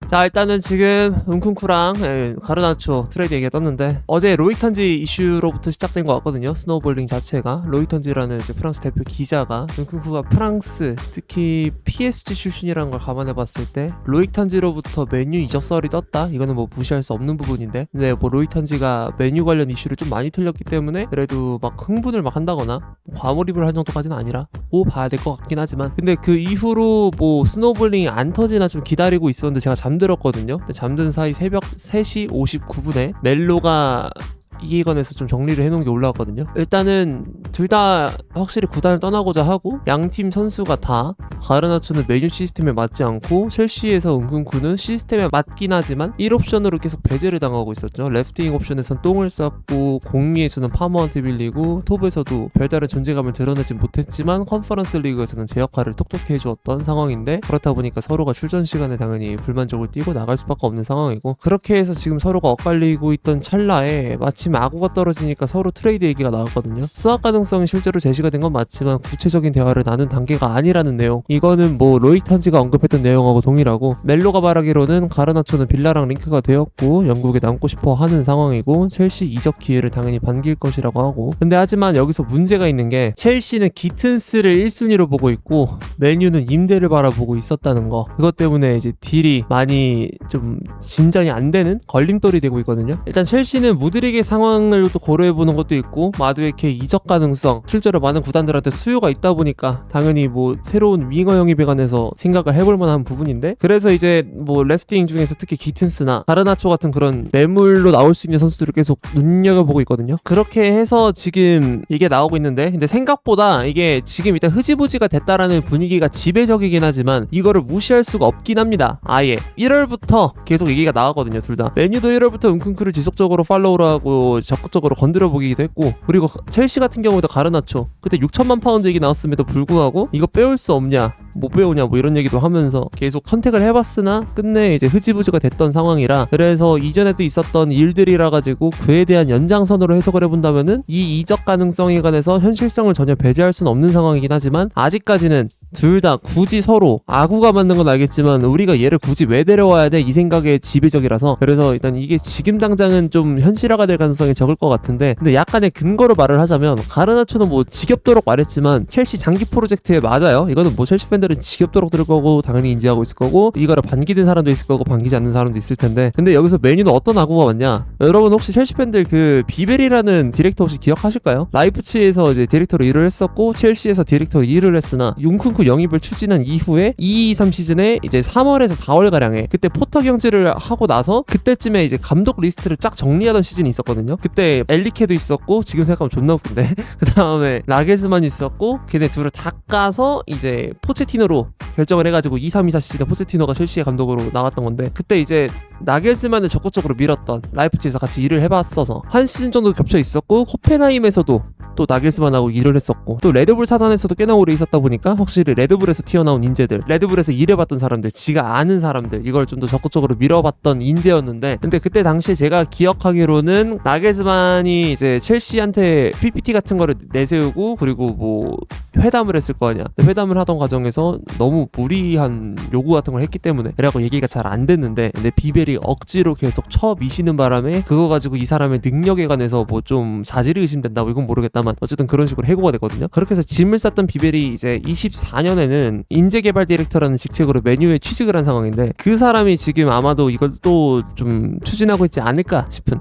자, 일단은 지금 은쿤쿠랑 가르나초 트레이드 얘기가 떴는데 어제 로이탄지 이슈로부터 시작된 것 같거든요. 스노우볼링 자체가 로이탄지라는 이제 프랑스 대표 기자가 은쿤쿠가 프랑스 특히 PSG 출신이라는 걸 감안해봤을 때 로이탄지로부터 메뉴 이적설이 떴다. 이거는 뭐 무시할 수 없는 부분인데, 근데 뭐 로이탄지가 메뉴 관련 이슈를 좀 많이 틀렸기 때문에 그래도 막 흥분을 막 한다거나 과몰입을 할 정도까지는 아니라고 봐야 될 것 같긴 하지만, 근데 그 이후로 뭐 스노우볼링이 안 터지나 좀 기다리고 있었는데 제가 잠들었거든요. 근데 잠든 사이 새벽 3시 59분에 멜로가 이기건에서 좀 정리를 해놓은 게 올라왔거든요. 일단은 둘 다 확실히 구단을 떠나고자 하고, 양팀 선수가 다 가르나초는 메뉴 시스템에 맞지 않고 첼시에서 은kun쿠는 시스템에 맞긴 하지만 1옵션으로 계속 배제를 당하고 있었죠. 레프트윙 옵션에선 똥을 쌌고, 공미에서는 파머한테 빌리고, 톱에서도 별다른 존재감을 드러내지 못했지만 컨퍼런스 리그에서는 제 역할을 톡톡히 해주었던 상황인데, 그렇다 보니까 서로가 출전 시간에 당연히 불만족을 띠고 나갈 수밖에 없는 상황이고, 그렇게 해서 지금 서로가 엇갈리고 있던 찰나에 마침 아구가 떨어지니까 서로 트레이드 얘기가 나왔거든요. 수학 가능성이 실제로 제시가 된 건 맞지만 구체적인 대화를 나눈 단계가 아니라는 내용, 이거는 뭐 로이탄지가 언급했던 내용하고 동일하고, 멜로가 말하기로는 가르나초는 빌라랑 링크가 되었고 영국에 남고 싶어 하는 상황이고 첼시 이적 기회를 당연히 반길 것이라고 하고, 근데 하지만 여기서 문제가 있는 게 첼시는 기튼스를 1순위로 보고 있고 메뉴는 임대를 바라보고 있었다는 거, 그것 때문에 이제 딜이 많이 좀 진전이 안 되는 걸림돌이 되고 있거든요. 일단 첼시는 무드릭의 상황을 또 고려해보는 것도 있고, 마두에케 이적 가능성, 실제로 많은 구단들한테 수요가 있다 보니까 당연히 뭐 새로운 윙어 영입에 관해서 생각을 해볼 만한 부분인데, 그래서 이제 뭐 레프트윙 중에서 특히 기튼스나 가르나초 같은 그런 매물로 나올 수 있는 선수들을 계속 눈여겨보고 있거든요. 그렇게 해서 지금 이게 나오고 있는데, 근데 생각보다 이게 지금 일단 흐지부지가 됐다라는 분위기가 지배적이긴 하지만 이거를 무시할 수가 없긴 합니다. 아예 1월부터 계속 얘기가 나왔거든요. 둘 다 메뉴도 1월부터 은쿤쿠를 지속적으로 팔로우를 하고 적극적으로 건드려 보기도 했고, 그리고 첼시 같은 경우도 가르나초 그때 6천만 파운드 얘기 나왔음에도 불구하고 이거 빼올 수 없냐, 못 빼오냐, 뭐 이런 얘기도 하면서 계속 컨택을 해봤으나 끝내 이제 흐지부지가 됐던 상황이라, 그래서 이전에도 있었던 일들이라 가지고 그에 대한 연장선으로 해석을 해본다면은 이 이적 가능성에 관해서 현실성을 전혀 배제할 수는 없는 상황이긴 하지만, 아직까지는 둘 다 굳이 서로 아구가 맞는 건 알겠지만 우리가 얘를 굳이 왜 데려와야 돼, 이 생각에 지배적이라서, 그래서 일단 이게 지금 당장은 좀 현실화가 될 가능성이 적을 것 같은데, 근데 약간의 근거로 말을 하자면 가르나초는 뭐 지겹도록 말했지만 첼시 장기 프로젝트에 맞아요. 이거는 뭐 첼시 팬들은 지겹도록 들을 거고 당연히 인지하고 있을 거고, 이거를 반기는 사람도 있을 거고 반기지 않는 사람도 있을 텐데, 근데 여기서 메뉴는 어떤 아구가 맞냐, 여러분 혹시 첼시 팬들 그 비벨이라는 디렉터 혹시 기억하실까요? 라이프치히에서 이제 디렉터로 일을 했었고 첼시에서 디렉터로 일을 했으나 융쿤쿠 영입을 추진한 이후에 2-2-3 시즌에 이제 3월에서 4월가량에 그때 포터 경질을 하고 나서 그때쯤에 이제 감독 리스트를 쫙 정리하던 시즌이 있었거든요. 그때 엘리케도 있었고, 지금 생각하면 존나 웃긴데 그 다음에 라게즈만 있었고, 걔네 둘을 다 까서 이제 포체티노로 결정을 해가지고 2-3-2-4 시즌에 포체티노가 첼시의 감독으로 나왔던 건데, 그때 이제 나겔스만을 적극적으로 밀었던, 라이프치히에서 같이 일을 해봤어서 한 시즌 정도 겹쳐 있었고, 호펜하임에서도 또 나겔스만하고 일을 했었고, 또 레드불 사단에서도 꽤나 오래 있었다 보니까 확실히 레드불에서 튀어나온 인재들, 레드불에서 일해봤던 사람들, 지가 아는 사람들, 이걸 좀 더 적극적으로 밀어봤던 인재였는데, 근데 그때 당시에 제가 기억하기로는 나겔스만이 이제 첼시한테 PPT 같은 거를 내세우고 그리고 뭐 회담을 했을 거 아니야. 회담을 하던 과정에서 너무 무리한 요구 같은 걸 했기 때문에 그래갖고 얘기가 잘 안 됐는데, 근데 비벨이 억지로 계속 쳐미시는 바람에 그거 가지고 이 사람의 능력에 관해서 뭐 좀 자질이 의심된다고, 이건 모르겠다만 어쨌든 그런 식으로 해고가 됐거든요. 그렇게 해서 짐을 쌌던 비벨이 이제 24년에는 인재개발 디렉터라는 직책으로 메뉴에 취직을 한 상황인데, 그 사람이 지금 아마도 이걸 또 좀 추진하고 있지 않을까 싶은,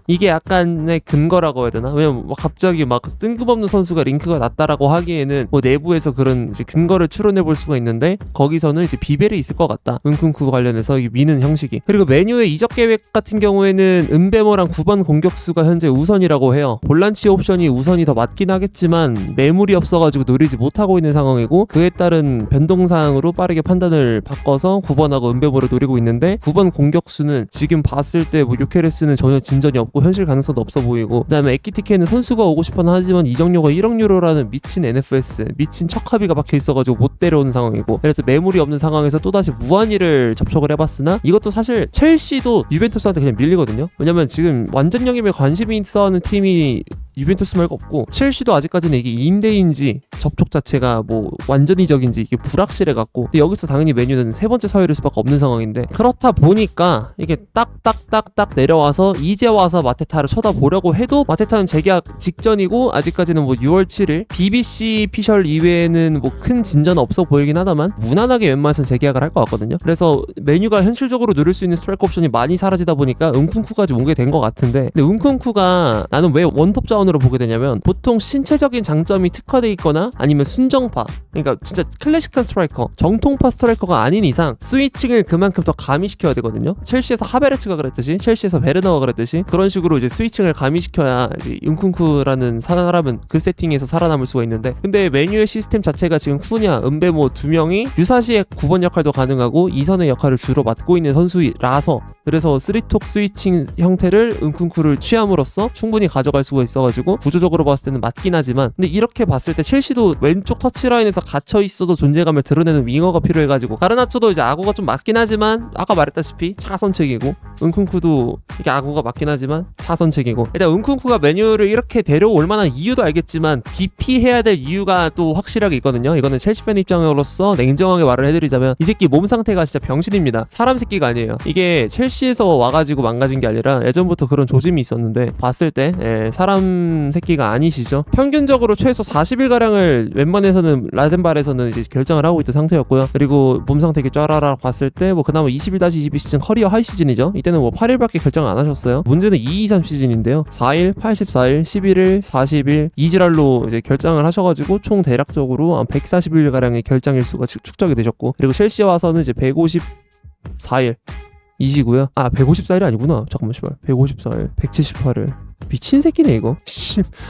이게 약간의 근거라고 해야 되나? 왜냐면 막 갑자기 막 뜬금없는 선수가 링크가 났다라고 하기에는 뭐 내부에서 그런 이제 근거를 추론해 볼 수가 있는데, 거기서는 이제 비벨이 있을 것 같다, 은쿤쿠 관련해서 미는 형식이. 그리고 메뉴의 이적 계획 같은 경우에는 은베모랑 9번 공격수가 현재 우선이라고 해요. 볼란치 옵션이 우선이 더 맞긴 하겠지만 매물이 없어가지고 노리지 못하고 있는 상황이고, 그에 따른 변동사항으로 빠르게 판단을 바꿔서 9번하고 은베모를 노리고 있는데, 9번 공격수는 지금 봤을 때 뭐 요케레스는 전혀 진전이 없고 현실 가능성도 없어 보이고, 그 다음에 에키티케는 선수가 오고 싶어는 하지만 이적료가 1억 유로라는 미친 NFS, 미친 척합의가 박혀 있어가지고 못 데려오는 상황이고, 그래서 매물이 없는 상황에서 또다시 무한히를 접촉을 해봤으나, 이것도 사실 첼시도 유벤투스한테 그냥 밀리거든요. 왜냐면 지금 완전 영입에 관심이 있어 하는 팀이 유벤투스 말고 없고 첼시도 아직까지는 이게 임대인지 접촉 자체가 뭐 완전히적인지 이게 불확실해갖고 여기서 당연히 메뉴는 세 번째 서열일 수밖에 없는 상황인데 그렇다 보니까 이게 딱딱딱딱 내려와서 이제 와서 마테타를 쳐다보려고 해도 마테타는 재계약 직전이고 아직까지는 뭐 6월 7일 BBC 피셜 이외에는 뭐 큰 진전 없어 보이긴 하다만 무난하게 웬만해서는 재계약을 할 것 같거든요. 그래서 메뉴가 현실적으로 누릴 수 있는 스트라이크 옵션이 많이 사라지다 보니까 은쿤쿠까지 온 게 된 것 같은데 근데 은쿤쿠가 나는 왜 원톱 자원으로 보게 되냐면 보통 신체적인 장점이 특화돼 있거나 아니면 순정파 그러니까 진짜 클래식한 스트라이커 정통파 스트라이커가 아닌 이상 스위칭을 그만큼 더 가미시켜야 되거든요. 첼시에서 하베르츠가 그랬듯이 첼시에서 베르너가 그랬듯이 그런 식으로 이제 스위칭을 가미시켜야 이제 은쿤쿠라는 사람은 그 세팅에서 살아남을 수가 있는데 근데 메뉴의 시스템 자체가 지금 쿠냐, 은베모 두 명이 유사시의 9번 역할도 가능하고 2선의 역할을 주로 맡고 있는 선수라서 그래서 3톡 스위칭 형태를 은쿤쿠를 취함으로써 충분히 가져갈 수가 있어가지고 구조적으로 봤을 때는 맞긴 하지만 근데 이렇게 봤을 때 첼시도 왼쪽 터치라인에서 갇혀 있어도 존재감을 드러내는 윙어가 필요해가지고 가르나초도 이제 아구가 좀 맞긴 하지만 아까 말했다시피 차선책이고 은쿤쿠도 이게 아구가 맞긴 하지만 차선책이고 일단 은쿤쿠가 메뉴를 이렇게 데려올 만한 이유도 알겠지만 기피해야 될 이유가 또 확실하게 있거든요. 이거는 첼시 팬 입장으로서 냉정하게 말을 해드리자면 이 새끼 몸 상태가 진짜 병신입니다. 사람 새끼가 아니에요. 이게 첼시에서 와가지고 망가진 게 아니라 예전부터 그런 조짐이 있었는데 봤을 때 사람 새끼가 아니시죠. 평균적으로 최소 40일가량을 웬만해서는 라덴발에서는 이제 결정을 하고 있던 상태였고요. 그리고 몸 상태 이렇게 쫘라락 봤을 때 뭐 그나마 21-22 시즌 커리어 하이 시즌이죠. 이때는 뭐 8일밖에 결정을 안 하셨어요. 문제는 2-2-3 시즌인데요. 4일, 84일, 11일, 40일 이지랄로 이제 결정을 하셔가지고 총 대략적으로 한 140일가량의 결정일수가 축적이 되셨고 그리고 첼시에 와서는 이제 154일 이시고요. 아 154일이 아니구나. 잠깐만 씨발 154일 178일 미친 새끼네 이거.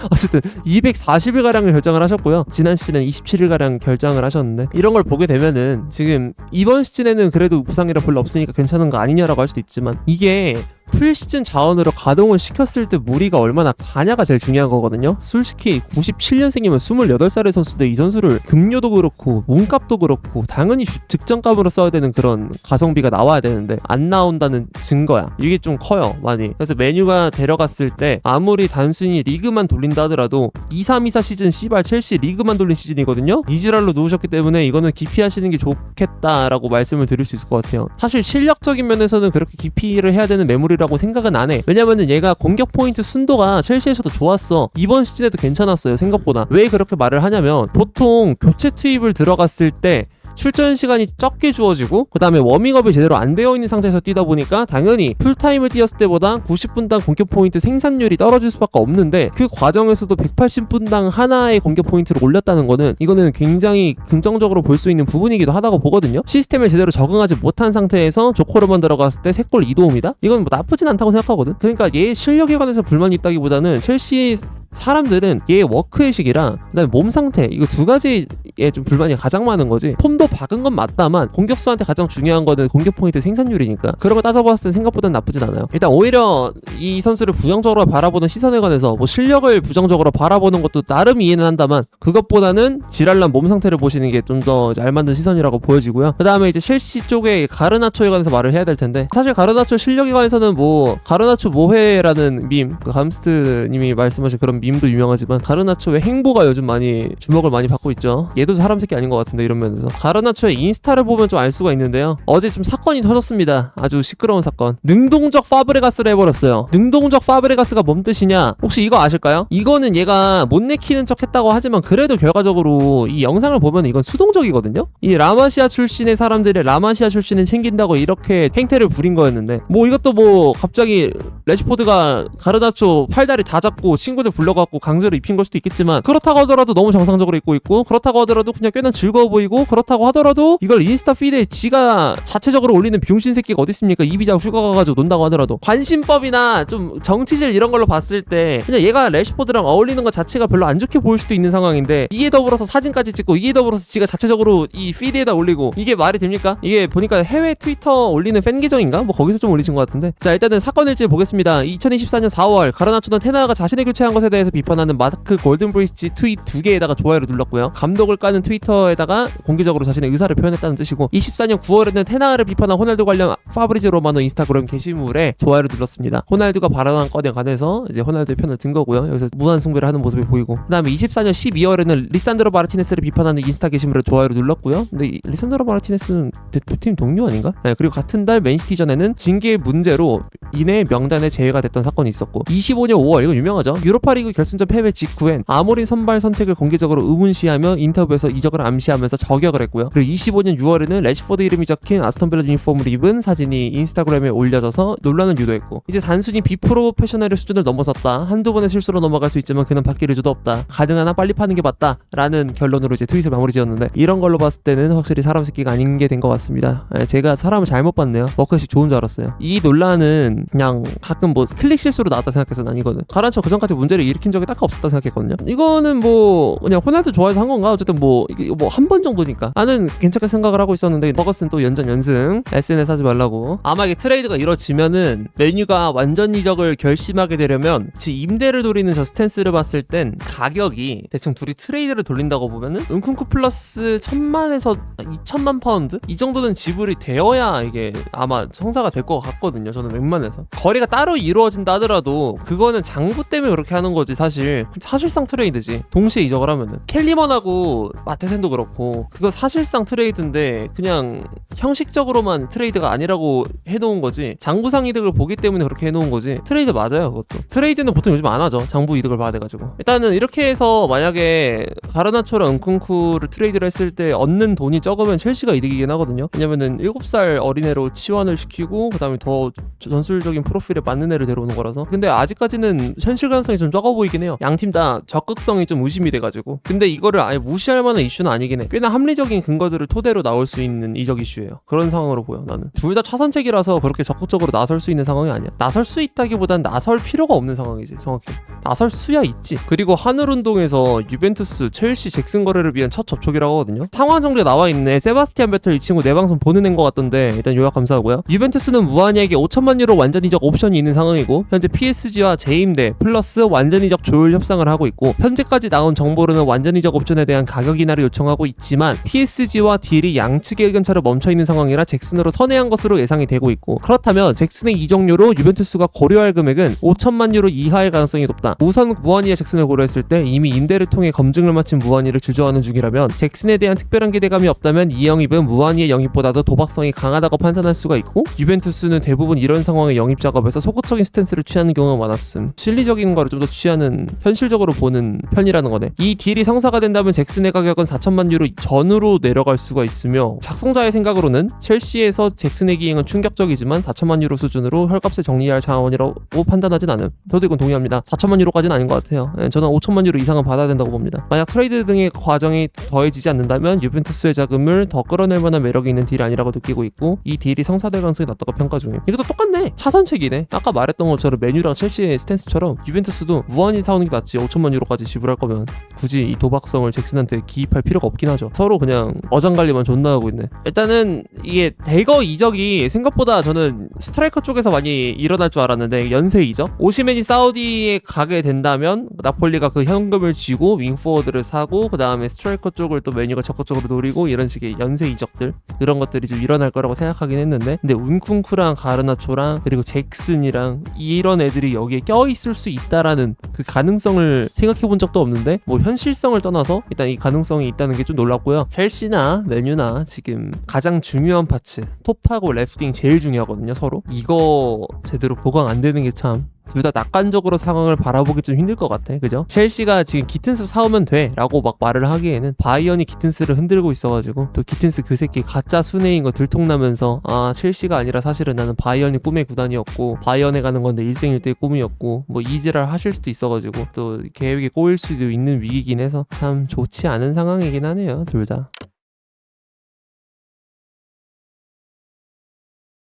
어쨌든 240일가량을 결정을 하셨고요. 지난 시즌은 27일가량 결정을 하셨는데 이런 걸 보게 되면은 지금 이번 시즌에는 그래도 부상이라 별로 없으니까 괜찮은 거 아니냐라고 할 수도 있지만 이게 풀시즌 자원으로 가동을 시켰을 때 무리가 얼마나 가냐가 제일 중요한 거거든요. 솔직히 97년생이면 28살의 선수인데 이 선수를 급료도 그렇고 몸값도 그렇고 당연히 득점값으로 써야 되는 그런 가성비가 나와야 되는데 안 나온다는 증거야. 이게 좀 커요 많이. 그래서 메뉴가 데려갔을 때 아무리 단순히 리그만 돌린다 하더라도 23-24 시즌 씨발 첼시 리그만 돌린 시즌이거든요. 이지랄로 누우셨기 때문에 이거는 기피하시는 게 좋겠다라고 말씀을 드릴 수 있을 것 같아요. 사실 실력적인 면에서는 그렇게 기피를 해야 되는 매물이라고 생각은 안 해. 왜냐면은 얘가 공격 포인트 순도가 첼시에서도 좋았어. 이번 시즌에도 괜찮았어요 생각보다. 왜 그렇게 말을 하냐면 보통 교체 투입을 들어갔을 때 출전 시간이 적게 주어지고 그 다음에 워밍업이 제대로 안 되어 있는 상태에서 뛰다 보니까 당연히 풀타임을 뛰었을 때보다 90분당 공격 포인트 생산율이 떨어질 수밖에 없는데 그 과정에서도 180분당 하나의 공격 포인트를 올렸다는 거는 이거는 굉장히 긍정적으로 볼 수 있는 부분이기도 하다고 보거든요. 시스템에 제대로 적응하지 못한 상태에서 조코로만 들어갔을 때 3골 2도움이다? 이건 뭐 나쁘진 않다고 생각하거든. 그러니까 얘 실력에 관해서 불만이 있다기보다는 첼시 사람들은 얘 워크의식이랑 그다음에 몸 상태 이거 두 가지에 좀 불만이 가장 많은 거지. 폼도 박은 건 맞다만 공격수한테 가장 중요한 거는 공격 포인트 생산율이니까 그런 거 따져봤을 때 생각보다는 나쁘진 않아요. 일단 오히려 이 선수를 부정적으로 바라보는 시선에 관해서 뭐 실력을 부정적으로 바라보는 것도 나름 이해는 한다만 그것보다는 지랄난 몸 상태를 보시는 게 좀 더 잘 만든 시선이라고 보여지고요. 그 다음에 이제 첼시 쪽에 가르나초에 관해서 말을 해야 될 텐데 사실 가르나초 실력에 관해서는 뭐 가르나초 모해라는 밈 그 감스트님이 말씀하신 그런 밈도 유명하지만 가르나초의 행보가 요즘 많이 주목을 많이 받고 있죠. 얘도 사람 새끼 아닌 것 같은데 이런 면에서 가르나초의 인스타를 보면 좀 알 수가 있는데요. 어제 좀 사건이 터졌습니다. 아주 시끄러운 사건. 능동적 파브레가스를 해버렸어요. 능동적 파브레가스가 뭔 뜻이냐 혹시 이거 아실까요? 이거는 얘가 못 내키는 척 했다고 하지만 그래도 결과적으로 이 영상을 보면 이건 수동적이거든요. 이 라마시아 출신의 사람들이 라마시아 출신을 챙긴다고 이렇게 행태를 부린 거였는데 뭐 이것도 뭐 갑자기 레시포드가 가르나초 팔다리 다 잡고 친구들 불러갖고 강제로 입힌 걸 수도 있겠지만 그렇다고 하더라도 너무 정상적으로 입고 있고 그렇다고 하더라도 그냥 꽤나 즐거워 보이고 그렇다고 하더라도 이걸 인스타 피드에 지가 자체적으로 올리는 병신 새끼가 어디 있습니까? 이비자 휴가 가가지고 논다고 하더라도 관심법이나 좀 정치질 이런 걸로 봤을 때 그냥 얘가 레시포드랑 어울리는 것 자체가 별로 안 좋게 보일 수도 있는 상황인데 이에 더불어서 사진까지 찍고 이에 더불어서 지가 자체적으로 이 피드에다 올리고 이게 말이 됩니까? 이게 보니까 해외 트위터 올리는 팬 계정인가? 뭐 거기서 좀 올리신 것 같은데 자 일단은 사건 일지 보겠습니다. 2024년 4월 가르나초는 테나가 자신의 교체한 것에 대해서 비판하는 마크 골든브리지 트윗 2개에다가 좋아요를 눌렀고요. 감독을 까는 트위터에다가 공개적으로 자신의 의사를 표현했다는 뜻이고 24년 9월에는 테나를 비판한 호날두 관련 파브리지오 로마노 인스타그램 게시물에 좋아요를 눌렀습니다. 호날두가 발언한 건에 관해서 이제 호날두의 편을 든 거고요. 여기서 무한 숭배를 하는 모습이 보이고 그다음에 24년 12월에는 리산드로 마르티네스를 비판하는 인스타 게시물에 좋아요를 눌렀고요. 근데 리산드로 마르티네스는 대표팀 동료 아닌가? 네, 그리고 같은 달 맨시티전에는 징계 문제로 이내 명단에 제외가 됐던 사건이 있었고 25년 5월 이거 유명하죠. 유로파리그 결승전 패배 직후엔 아모린 선발 선택을 공개적으로 의문시하며 인터뷰에서 이적을 암시하면서 저격을 했고요. 그리고 25년 6월에는 레시포드 이름이 적힌 아스톤빌라 유니폼을 입은 사진이 인스타그램에 올려져서 논란을 유도했고 이제 단순히 비프로페셔널의 수준을 넘어섰다. 한두 번의 실수로 넘어갈 수 있지만 그는 바뀔 의지도 없다. 가능하나 빨리 파는 게 맞다. 라는 결론으로 이제 트윗을 마무리 지었는데 이런 걸로 봤을 때는 확실히 사람 새끼가 아닌 게 된 것 같습니다. 제가 사람을 잘못 봤네요. 워크슛이 좋은 줄 알았어요. 이 논란은 그냥 가끔 뭐 클릭 실수로 나왔다 생각해서는 아니거든. 가란초 그전까지 문제를 일으킨 적이 딱 없었다 생각했거든요. 이거는 뭐 그냥 호날두 좋아해서 한 건가? 어쨌든 뭐 이게 뭐 한 번 정도니까 나는 괜찮게 생각을 하고 있었는데 버거스는 또 연승 SNS 하지 말라고. 아마 이게 트레이드가 이루어지면은 메뉴가 완전 이적을 결심하게 되려면 임대를 노리는 저 스탠스를 봤을 땐 가격이 대충 둘이 트레이드를 돌린다고 보면은 은쿤쿠 플러스 1000만에서 2000만 파운드? 이 정도는 지불이 되어야 이게 아마 성사가 될 것 같거든요. 저는 웬만해서 거래가 따로 이루어진다 하더라도 그거는 장부 때문에 그렇게 하는 거지 사실상 트레이드지. 동시에 이적을 하면은 켈리먼하고 마테센도 그렇고 그거 사실상 트레이드인데 그냥 형식적으로만 트레이드가 아니라고 해놓은 거지 장부상 이득을 보기 때문에 그렇게 해놓은 거지 트레이드 맞아요. 그것도 트레이드는 보통 요즘 안 하죠. 장부 이득을 봐야 돼가지고. 일단은 이렇게 해서 만약에 가르나초랑 은쿤쿠를 트레이드를 했을 때 얻는 돈이 적으면 첼시가 이득이긴 하거든요. 왜냐면은 7살 어린애로 치환을 시키고 그 다음에 더 전술적인 프로필에 맞는 애를 데려오는 거라서. 근데 아직까지는 현실 가능성이 좀 적어 보이긴 해요. 양팀 다 적극성이 좀 의심이 돼가지고. 근데 이거를 아예 무시할 만한 이슈는 아니긴 해. 꽤나 합리적인 근거들을 토대로 나올 수 있는 이적 이슈예요. 그런 상황으로 보여. 나는 둘 다 차선책이라서 그렇게 적극적으로 나설 수 있는 상황이 아니야. 나설 수 있다기보단 나설 필요가 없는 상황이지. 정확히 나설 수야 있지. 그리고 하늘운동에서 유벤투스, 첼시, 잭슨 거래를 위한 첫 접촉이라고 하거든요. 상황 정리가 나와 있네. 세바스티안 베텔 이 친구 내 방송 보는 애인 것 같던데 일단 요약 감사하고요. 유벤투스는 무한이에게 5천만 유로 완전 이적 옵션이 있는 상황이고 현재 PSG와 재임대 플러스 완전 이적 조율 협상을 하고 있고 현재까지 나온 정보로는 완전 이적 옵션에 대한 가격 인하를 요청하고 있지만 PSG와 딜이 양측의 의견차로 멈춰있는 상황이라 잭슨으로 선회한 것으로 예상이 되고 있고 그렇다면 잭슨의 이적료로 유벤투스가 고려할 금액은 5천만 유로 이하의 가능성이 높다. 우선 무한이와 잭슨을 고려했을 때 이미 임대를 통해 검증을 마친 무한이를 주저하는 중이라면 잭슨에 대한 특별한 기대감이 없다면 이 영입은 무한이의 영입보다도 도박성이 강하다고 판단할 수가 있고 유벤투스는 대부분 이런 상황의 영입 작업에서 소극적인 스탠스를 취하는 경우가 많았음. 실리적인 거를 좀 더 취하는 현실적으로 보는 편이라는 거네. 이 딜이 성사가 된다면 잭슨의 가격은 4천만 유로 전후로 내려갈 수가 있으며 작성자의 생각으로는 첼시에서 잭슨의 기행은 충격적이지만 4천만 유로 수준으로 헐값을 정리할 자원이라고 판단하진 않음. 저도 이건 동의합니다. 4천만 유로까지는 아닌 것 같아요. 저는 5천만 유로 이상은 받아야 된다고 봅니다. 만약 트레이드 등의 과정이 더해지지 않는다면 유벤투스의 자금을 더 끌어낼 만한 매력이 있는 딜이 아니라고 느끼고 있고 이 딜이 성사될 가능성이 낮다고 평가 중임. 이것도 똑같네. 차선책이네. 아까 말했던 것처럼 메뉴랑 첼시의 스탠스처럼 유벤투스도 무한히 사오는 게 낫지. 5천만 유로까지 지불할 거면 굳이 이 도박성을 잭슨한테 기입할 필요가 없긴 하죠. 서로 그냥 어장관리만 존나 하고 있네. 일단은 이게 대거 이적이 생각보다 저는 스트라이커 쪽에서 많이 일어날 줄 알았는데 연쇄 이적? 오시멘이 사우디에 가게 된다면 나폴리가 그 현금을 쥐고 윙포워드를 사고 그 다음에 스트라이커 쪽을 또 메뉴가 적극적으로 노리고 이런 식의 연쇄 이적들 그런 것들이 좀 일어날 거라고 생각하긴 했는데 근데 운쿵쿠랑 가르나초랑 그리고 잭슨이랑 이런 애들이 여기에 껴있을 수 있다라는 그 가능성을 생각해 본 적도 없는데 뭐 현실성을 떠나서 일단 이 가능성이 있다는 게 좀 놀랍고요. 첼시나 메뉴나 지금 가장 중요한 파츠 톱하고 레프팅 제일 중요하거든요. 서로 이거 제대로 보강 안 되는 게 참 둘 다 낙관적으로 상황을 바라보기 좀 힘들 것 같아. 그죠? 첼시가 지금 기튼스 사오면 돼 라고 막 말을 하기에는 바이언이 기튼스를 흔들고 있어가지고 또 기튼스 그 새끼 가짜 순회인 거 들통나면서 아 첼시가 아니라 사실은 나는 바이언이 꿈의 구단이었고 바이언에 가는 건데 일생일대의 꿈이었고 뭐 이지랄 하실 수도 있어가지고 또 계획에 꼬일 수도 있는 위기긴 해서 참 좋지 않은 상황이긴 하네요. 둘 다.